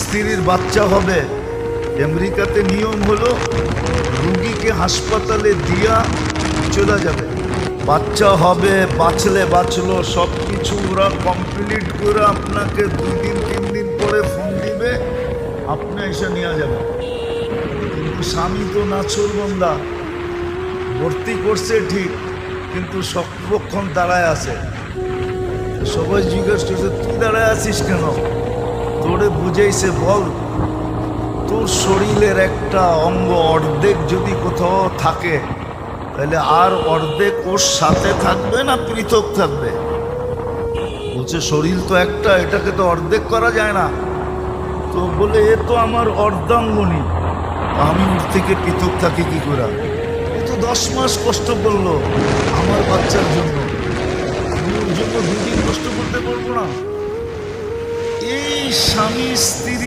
স্ত্রীর বাচ্চা হবে, আমেরিকাতে নিয়ম হলো রুগীকে হাসপাতালে দিয়া চলে যাবে। বাচ্চা হবে, বাঁচলে বাঁচলো, সব কিছু ওরা কমপ্লিট করে আপনাকে 2 দিন 3 দিন পরে ফোন দিবে, আপনি এসে নিয়ে যাবেন। কিন্তু স্বামী তো নাছোড়বান্দা, ভর্তি করছে ঠিক, কিন্তু সর্বক্ষণ দাঁড়ায় আছে। সবাই জিজ্ঞেস করছে তুই দাঁড়ায় আছিস কেন? তোরে বুঝাইছে বল, তোর শরীরের একটা অঙ্গ অর্ধেক যদি কোথাও থাকে তাহলে আর অর্ধেক ওর সাথে থাকবে না পৃথক থাকবে? বলছে শরীর তো একটা, এটাকে তো অর্ধেক করা যায় না। তো বলে এ তো আমার অর্ধাঙ্গনী, আমি ওর থেকে পৃথক থাকি কি করে? ও তো 10 মাস কষ্ট করলো আমার বাচ্চার জন্য, আমি ওর জন্য 2 দিন কষ্ট করতে পারবো না? এই স্বামী স্ত্রী